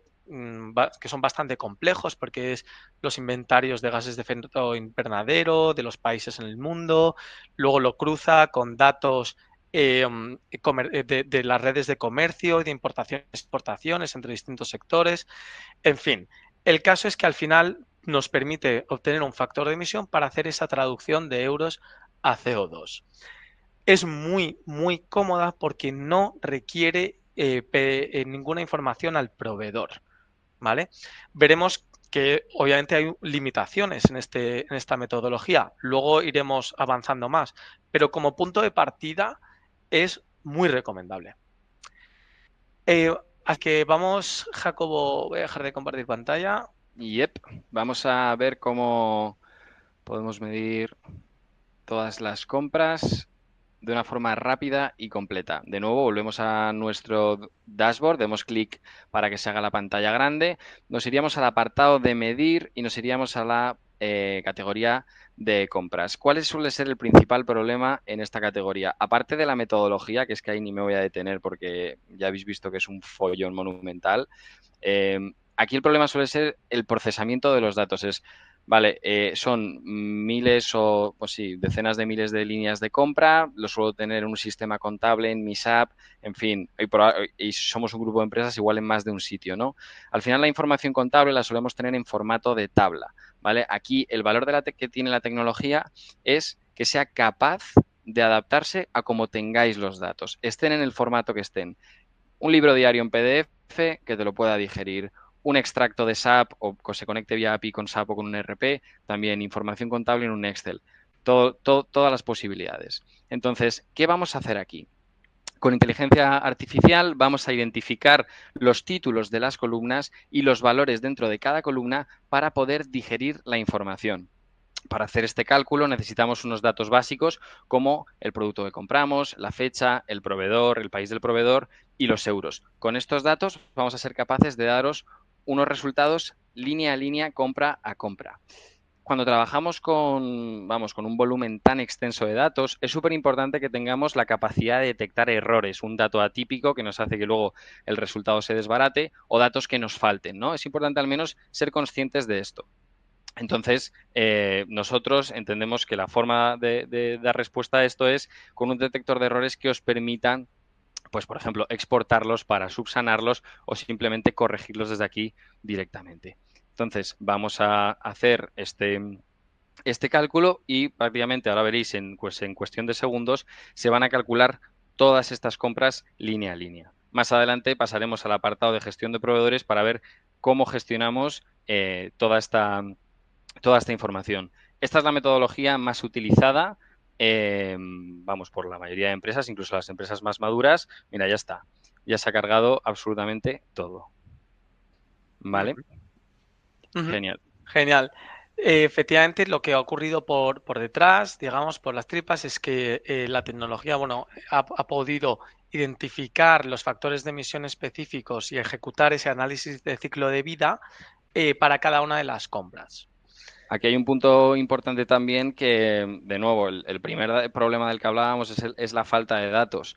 son bastante complejos, porque es los inventarios de gases de efecto invernadero de los países en el mundo, luego lo cruza con datos de las redes de comercio y de importaciones y exportaciones entre distintos sectores. En fin, el caso es que al final nos permite obtener un factor de emisión para hacer esa traducción de euros a CO2. Es muy, muy cómoda porque no requiere ninguna información al proveedor, ¿vale? Veremos que obviamente hay limitaciones en esta metodología. Luego iremos avanzando más, pero como punto de partida es muy recomendable. Así que vamos, Jacobo, voy a dejar de compartir pantalla. Yep, vamos a ver cómo podemos medir todas las compras de una forma rápida y completa. De nuevo, volvemos a nuestro dashboard, demos clic para que se haga la pantalla grande, nos iríamos al apartado de medir y nos iríamos a la categoría de compras. ¿Cuál suele ser el principal problema en esta categoría? Aparte de la metodología, que es que ahí ni me voy a detener porque ya habéis visto que es un follón monumental, aquí el problema suele ser el procesamiento de los datos. Vale, son miles o, pues sí, decenas de miles de líneas de compra, lo suelo tener en un sistema contable, en mi SAP, en fin, y somos un grupo de empresas igual en más de un sitio, ¿no? Al final la información contable la solemos tener en formato de tabla, ¿vale? Aquí el valor que tiene la tecnología es que sea capaz de adaptarse a cómo tengáis los datos, estén en el formato que estén. Un libro diario en PDF que te lo pueda digerir, un extracto de SAP o que se conecte vía API con SAP o con un ERP, también información contable en un Excel. Todas las posibilidades. Entonces, ¿qué vamos a hacer aquí? Con inteligencia artificial vamos a identificar los títulos de las columnas y los valores dentro de cada columna para poder digerir la información. Para hacer este cálculo necesitamos unos datos básicos como el producto que compramos, la fecha, el proveedor, el país del proveedor y los euros. Con estos datos vamos a ser capaces de daros unos resultados línea a línea, compra a compra. Cuando trabajamos con un volumen tan extenso de datos, es súper importante que tengamos la capacidad de detectar errores, un dato atípico que nos hace que luego el resultado se desbarate o datos que nos falten, ¿no? Es importante al menos ser conscientes de esto. Entonces, nosotros entendemos que la forma de dar respuesta a esto es con un detector de errores que os permitan, pues, por ejemplo, exportarlos para subsanarlos o simplemente corregirlos desde aquí directamente. Entonces, vamos a hacer este cálculo y prácticamente ahora veréis pues, en cuestión de segundos se van a calcular todas estas compras línea a línea. Más adelante pasaremos al apartado de gestión de proveedores para ver cómo gestionamos toda esta información. Esta es la metodología más utilizada, vamos, por la mayoría de empresas, incluso las empresas más maduras. Mira, ya está. Ya se ha cargado absolutamente todo. ¿Vale? Ujú. Genial. Genial. Efectivamente, lo que ha ocurrido por detrás, digamos, por las tripas, es que la tecnología, bueno, ha podido identificar los factores de emisión específicos y ejecutar ese análisis de ciclo de vida para cada una de las compras. Aquí hay un punto importante también que, de nuevo, el primer problema del que hablábamos es la falta de datos.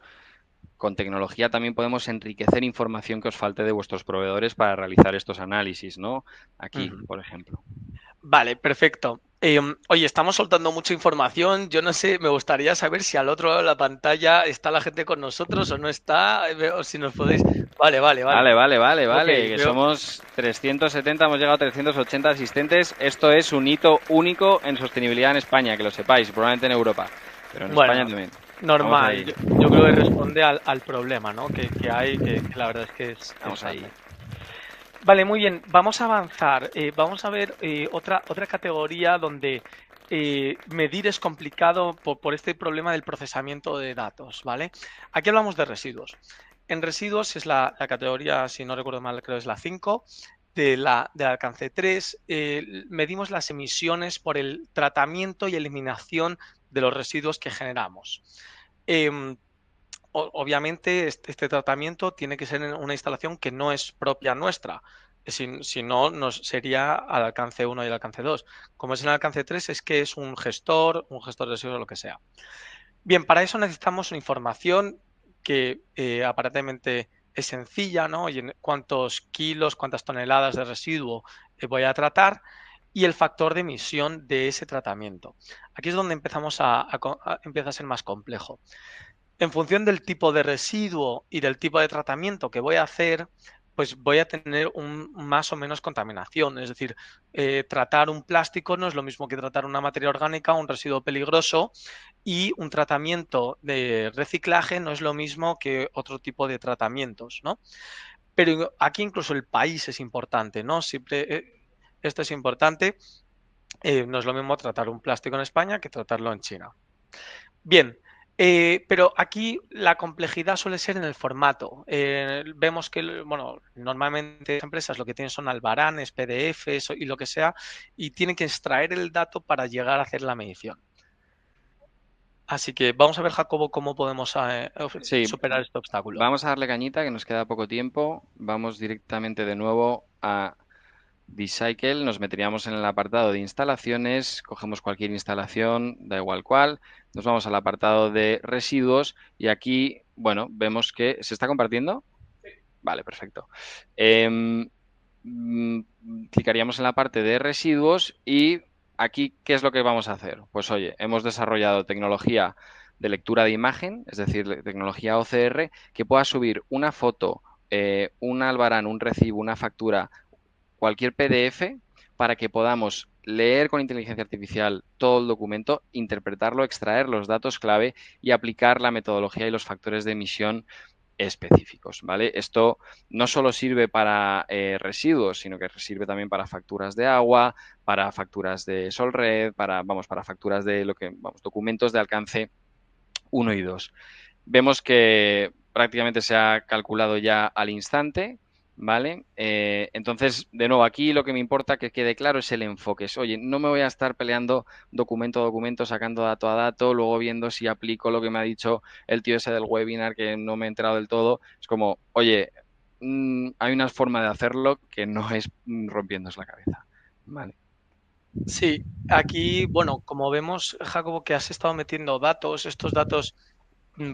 Con tecnología también podemos enriquecer información que os falte de vuestros proveedores para realizar estos análisis, ¿no? Aquí, Ujú. por ejemplo. Vale, perfecto. Oye, estamos soltando mucha información. Yo no sé, me gustaría saber si al otro lado de la pantalla está la gente con nosotros o no está, o si nos podéis. Vale, vale, vale. Ok, Vale, que veo. somos 370, hemos llegado a 380 asistentes. Esto es un hito único en sostenibilidad en España, que lo sepáis, probablemente en Europa, pero en España Bueno, también. Vamos normal. ahí, Yo creo que responde al problema, ¿no? Que hay, que la verdad es que es vamos ahí. grande. Vale, muy bien. Vamos a avanzar. Vamos a ver otra categoría donde medir es complicado por este problema del procesamiento de datos, ¿vale? Aquí hablamos de residuos. En residuos es la categoría, si no recuerdo mal, creo que es la 5 del alcance 3. Medimos las emisiones por el tratamiento y eliminación de los residuos que generamos. Em, Obviamente este tratamiento tiene que ser en una instalación que no es propia nuestra. Si no, nos sería al alcance 1 y al alcance 2. Como es en el alcance 3, es que es un gestor de residuos o lo que sea. Bien, para eso necesitamos una información que aparentemente es sencilla, ¿no? Y en cuántos kilos, cuántas toneladas de residuo voy a tratar y el factor de emisión de ese tratamiento. Aquí es donde empezamos empieza a ser más complejo. En función del tipo de residuo y del tipo de tratamiento que voy a hacer, pues voy a tener más o menos contaminación. Es decir, tratar un plástico no es lo mismo que tratar una materia orgánica, un residuo peligroso, y un tratamiento de reciclaje no es lo mismo que otro tipo de tratamientos, ¿no? Pero aquí incluso el país es importante, ¿no? Siempre esto es importante. No es lo mismo tratar un plástico en España que tratarlo en China. Bien, Pero aquí la complejidad suele ser en el formato. Vemos que, bueno, normalmente las empresas lo que tienen son albaranes, PDFs y lo que sea, y tienen que extraer el dato para llegar a hacer la medición. Así que vamos a ver, Jacobo, cómo podemos Sí, superar este obstáculo. vamos a darle cañita, que nos queda poco tiempo. Vamos directamente de nuevo a Decycle, nos meteríamos en el apartado de instalaciones, cogemos cualquier instalación, da igual cuál, nos vamos al apartado de residuos y aquí, bueno, vemos que se está compartiendo. Vale, perfecto. Em, Clicaríamos en la parte de residuos y aquí, ¿qué es lo que vamos a hacer? Pues oye, hemos desarrollado tecnología de lectura de imagen, es decir, tecnología OCR, que pueda subir una foto, un albarán, un recibo, una factura, cualquier PDF para que podamos leer con inteligencia artificial todo el documento, interpretarlo, extraer los datos clave y aplicar la metodología y los factores de emisión específicos, ¿vale? Esto no solo sirve para residuos, sino que sirve también para facturas de agua, para facturas de Solred, para facturas de documentos de alcance 1 y 2. Vemos que prácticamente se ha calculado ya al instante, ¿vale? Entonces, de nuevo, aquí lo que me importa que quede claro es el enfoque. Oye, no me voy a estar peleando documento a documento, sacando dato a dato, luego viendo si aplico lo que me ha dicho el tío ese del webinar que no me he enterado del todo. Es como, oye, hay una forma de hacerlo que no es rompiéndose la cabeza, ¿vale? Sí, aquí, bueno, como vemos, Jacobo, que has estado metiendo datos, estos datos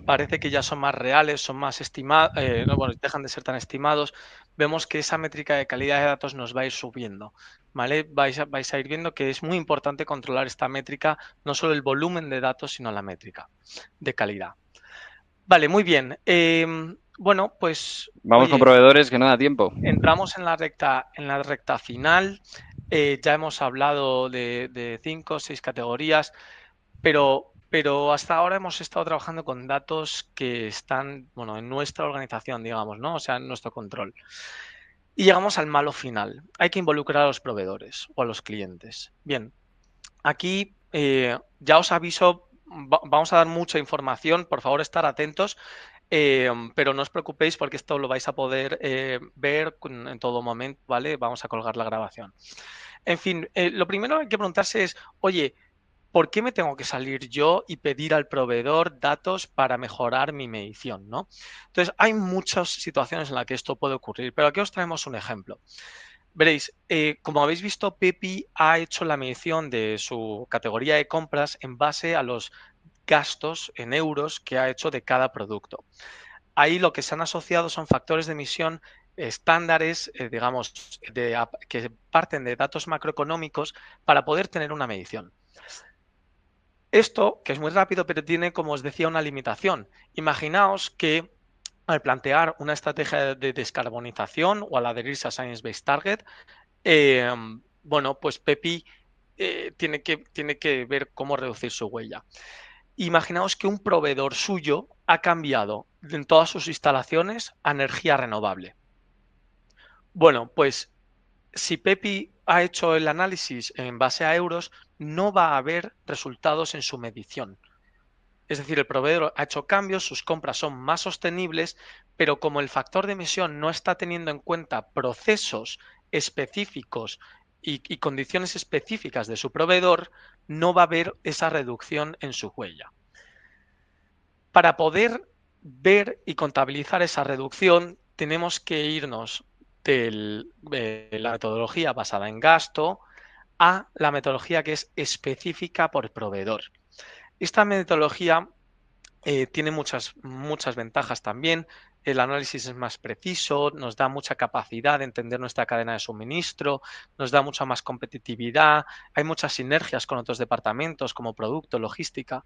parece que ya son más reales, son más estimados, no, bueno, dejan de ser tan estimados. Vemos que esa métrica de calidad de datos nos va a ir subiendo, ¿vale? Vais a ir viendo que es muy importante controlar esta métrica, no solo el volumen de datos, sino la métrica de calidad. Vale, muy bien. Bueno, pues, Vamos con oye, proveedores que no da tiempo. entramos en la recta final. Ya hemos hablado de 5 o 6 categorías, pero hasta ahora hemos estado trabajando con datos que están, bueno, en nuestra organización, digamos, ¿no? O sea, en nuestro control. Y llegamos al malo final. Hay que involucrar a los proveedores o a los clientes. Bien, aquí ya os aviso, vamos a dar mucha información, por favor, estar atentos. Pero no os preocupéis porque esto lo vais a poder ver en todo momento, ¿vale? Vamos a colgar la grabación. En fin, lo primero que hay que preguntarse es, oye, ¿por qué me tengo que salir yo y pedir al proveedor datos para mejorar mi medición, ¿no? Entonces, hay muchas situaciones en las que esto puede ocurrir, pero aquí os traemos un ejemplo. Veréis, como habéis visto, Pepi ha hecho la medición de su categoría de compras en base a los gastos en euros que ha hecho de cada producto. Ahí lo que se han asociado son factores de emisión estándares, digamos, que parten de datos macroeconómicos para poder tener una medición. Esto, que es muy rápido, pero tiene, como os decía, una limitación. Imaginaos que al plantear una estrategia de descarbonización o al adherirse a Science Based Target, eh, bueno, pues Pepi tiene que ver cómo reducir su huella. Imaginaos que un proveedor suyo ha cambiado en todas sus instalaciones a energía renovable. Bueno, pues si Pepi ha hecho el análisis en base a euros, no va a haber resultados en su medición. Es decir, el proveedor ha hecho cambios, sus compras son más sostenibles, pero como el factor de emisión no está teniendo en cuenta procesos específicos y condiciones específicas de su proveedor, no va a haber esa reducción en su huella. Para poder ver y contabilizar esa reducción, tenemos que irnos de la metodología basada en gasto a la metodología que es específica por proveedor. Esta metodología tiene muchas ventajas también. El análisis es más preciso, nos da mucha capacidad de entender nuestra cadena de suministro, nos da mucha más competitividad, hay muchas sinergias con otros departamentos como producto, logística.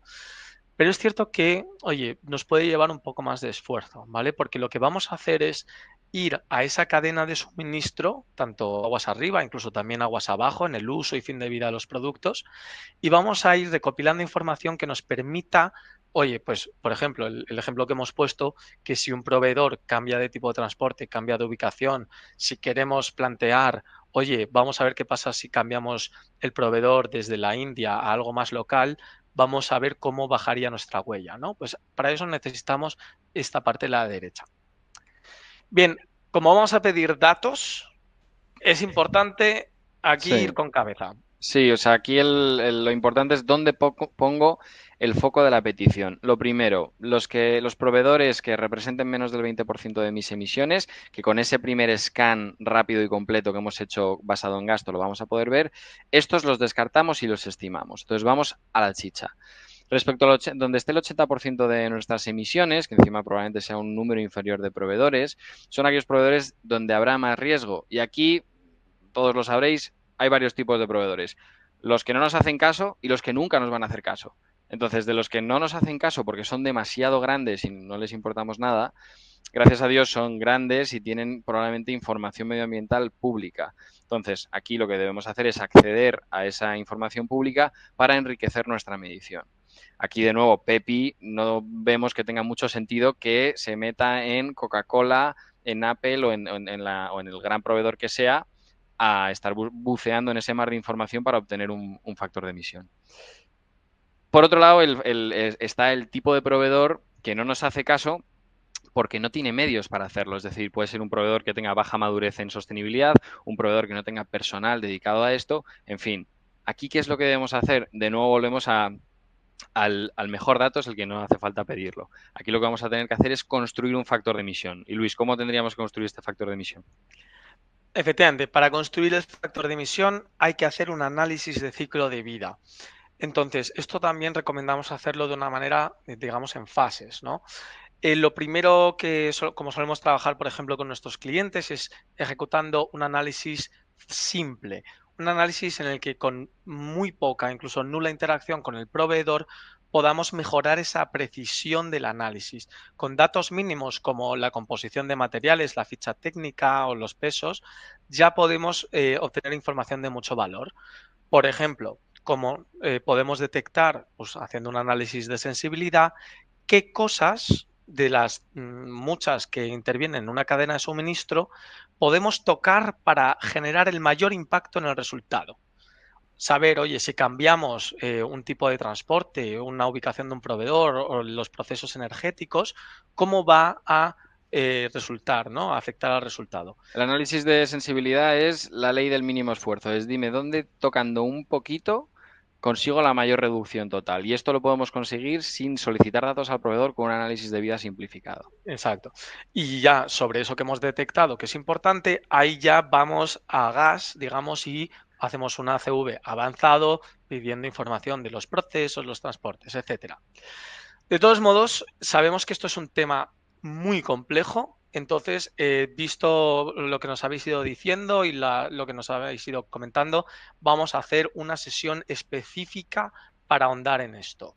Pero es cierto que, oye, nos puede llevar un poco más de esfuerzo, ¿vale? Porque lo que vamos a hacer es ir a esa cadena de suministro, tanto aguas arriba, incluso también aguas abajo, en el uso y fin de vida de los productos, y vamos a ir recopilando información que nos permita, oye, pues, por ejemplo, el ejemplo que hemos puesto, que si un proveedor cambia de tipo de transporte, cambia de ubicación, si queremos plantear, oye, vamos a ver qué pasa si cambiamos el proveedor desde la India a algo más local, vamos a ver cómo bajaría nuestra huella, ¿no? Pues para eso necesitamos esta parte de la derecha. Bien, como vamos a pedir datos, es importante aquí Sí. ir con cabeza. Sí, o sea, aquí lo importante es dónde pongo el foco de la petición. Lo primero, los proveedores que representen menos del 20% de mis emisiones, que con ese primer scan rápido y completo que hemos hecho basado en gasto lo vamos a poder ver, estos los descartamos y los estimamos. Entonces vamos a la chicha. Respecto a donde esté el 80% de nuestras emisiones, que encima probablemente sea un número inferior de proveedores, son aquellos proveedores donde habrá más riesgo. Y aquí, todos lo sabréis, hay varios tipos de proveedores. Los que no nos hacen caso y los que nunca nos van a hacer caso. Entonces, de los que no nos hacen caso porque son demasiado grandes y no les importamos nada, gracias a Dios son grandes y tienen probablemente información medioambiental pública. Entonces, aquí lo que debemos hacer es acceder a esa información pública para enriquecer nuestra medición. Aquí, de nuevo, Pepi, no vemos que tenga mucho sentido que se meta en Coca-Cola, en Apple o en el gran proveedor que sea, a estar buceando en ese mar de información para obtener un factor de emisión. Por otro lado, está el tipo de proveedor que no nos hace caso porque no tiene medios para hacerlo. Es decir, puede ser un proveedor que tenga baja madurez en sostenibilidad, un proveedor que no tenga personal dedicado a esto. En fin, aquí, ¿qué es lo que debemos hacer? De nuevo volvemos al mejor dato, es el que no hace falta pedirlo. Aquí lo que vamos a tener que hacer es construir un factor de emisión. Y Luis, ¿cómo tendríamos que construir este factor de emisión? Efectivamente, para construir el factor de emisión hay que hacer un análisis de ciclo de vida. Entonces, esto también recomendamos hacerlo de una manera, digamos, en fases, ¿no? Lo primero que, como solemos trabajar, por ejemplo, con nuestros clientes, es ejecutando un análisis simple, un análisis en el que con muy poca, incluso nula interacción con el proveedor, podamos mejorar esa precisión del análisis. Con datos mínimos como la composición de materiales, la ficha técnica o los pesos, ya podemos obtener información de mucho valor. Por ejemplo, como podemos detectar, pues, haciendo un análisis de sensibilidad, qué cosas de las muchas que intervienen en una cadena de suministro podemos tocar para generar el mayor impacto en el resultado. Saber, oye, si cambiamos un tipo de transporte, una ubicación de un proveedor o los procesos energéticos, ¿cómo va a resultar, ¿no? A afectar al resultado. El análisis de sensibilidad es la ley del mínimo esfuerzo. Es dime dónde tocando un poquito consigo la mayor reducción total. Y esto lo podemos conseguir sin solicitar datos al proveedor con un análisis de vida simplificado. Exacto. Y ya sobre eso que hemos detectado que es importante, ahí ya vamos a gas, digamos, y hacemos un ACV avanzado pidiendo información de los procesos, los transportes, etcétera. De todos modos, sabemos que esto es un tema muy complejo, entonces, visto lo que nos habéis ido diciendo y lo que nos habéis ido comentando, vamos a hacer una sesión específica para ahondar en esto.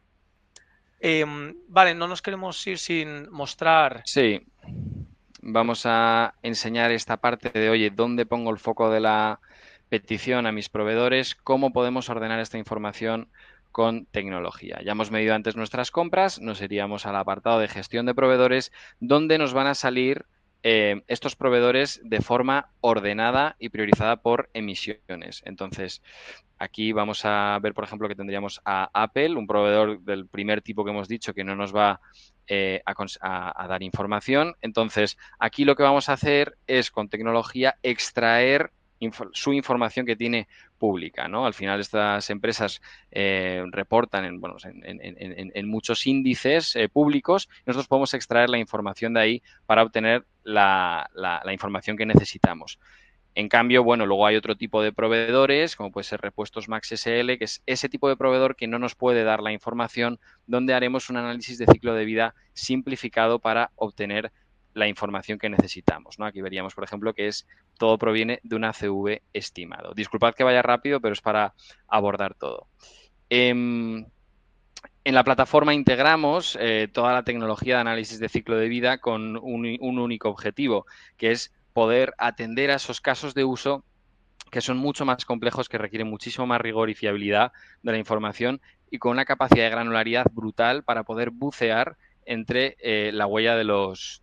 Vale, no nos queremos ir sin mostrar. Sí, vamos a enseñar esta parte de, oye, ¿dónde pongo el foco de la petición a mis proveedores? ¿Cómo podemos ordenar esta información con tecnología? Ya hemos medido antes nuestras compras, nos iríamos al apartado de gestión de proveedores, donde nos van a salir estos proveedores de forma ordenada y priorizada por emisiones. Entonces, aquí vamos a ver, por ejemplo, que tendríamos a Apple, un proveedor del primer tipo que hemos dicho que no nos va a dar información. Entonces, aquí lo que vamos a hacer es con tecnología extraer su información que tiene pública, ¿no? Al final estas empresas reportan bueno, en muchos índices públicos y nosotros podemos extraer la información de ahí para obtener la información que necesitamos. En cambio, bueno, luego hay otro tipo de proveedores, como puede ser Repuestos Max SL, que es ese tipo de proveedor que no nos puede dar la información, donde haremos un análisis de ciclo de vida simplificado para obtener la información que necesitamos, ¿no? Aquí veríamos, por ejemplo, que todo proviene de un ACV estimado. Disculpad que vaya rápido, pero es para abordar todo. En la plataforma integramos toda la tecnología de análisis de ciclo de vida con un único objetivo, que es poder atender a esos casos de uso que son mucho más complejos, que requieren muchísimo más rigor y fiabilidad de la información y con una capacidad de granularidad brutal para poder bucear entre la huella de los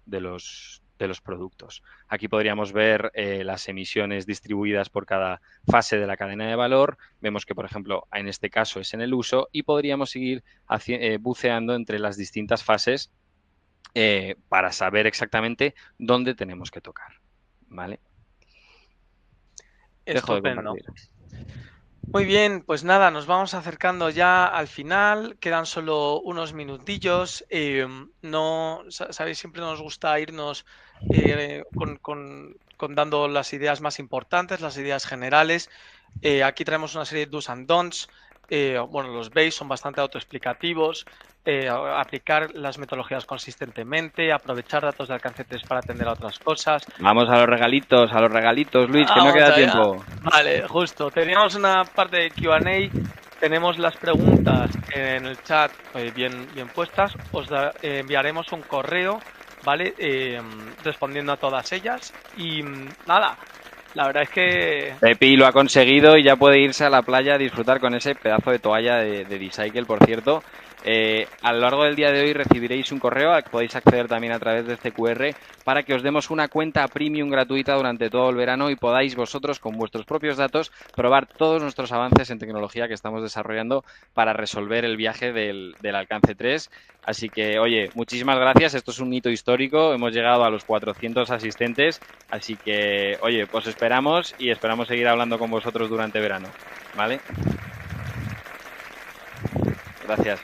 los productos. Aquí podríamos ver las emisiones distribuidas por cada fase de la cadena de valor. Vemos que, por ejemplo, en este caso es en el uso y podríamos seguir buceando entre las distintas fases para saber exactamente dónde tenemos que tocar. ¿Vale? Dejo de Estupendo. compartir. Muy bien, pues nada, nos vamos acercando ya al final, quedan solo unos minutillos. No, sabéis, siempre nos gusta irnos con dando las ideas más importantes, las ideas generales. Aquí traemos una serie de do's and don'ts. Bueno, los veis, son bastante autoexplicativos. Aplicar las metodologías consistentemente, aprovechar datos de alcance 3 para atender a otras cosas. Vamos a los regalitos, Luis, que no Vamos queda allá. tiempo. Vale, justo. Teníamos una parte de Q&A, tenemos las preguntas en el chat bien puestas. Os enviaremos un correo, ¿vale? Respondiendo a todas ellas. Y nada, la verdad es que... Pepi lo ha conseguido y ya puede irse a la playa a disfrutar con ese pedazo de toalla de D-Cycle, por cierto. A lo largo del día de hoy recibiréis un correo al que podéis acceder también a través de este QR para que os demos una cuenta premium gratuita durante todo el verano y podáis vosotros con vuestros propios datos probar todos nuestros avances en tecnología que estamos desarrollando para resolver el viaje del alcance 3. Así que, oye, muchísimas gracias. Esto es un hito histórico. Hemos llegado a los 400 asistentes. Así que, oye, pues esperamos y esperamos seguir hablando con vosotros durante verano. ¿Vale? Gracias.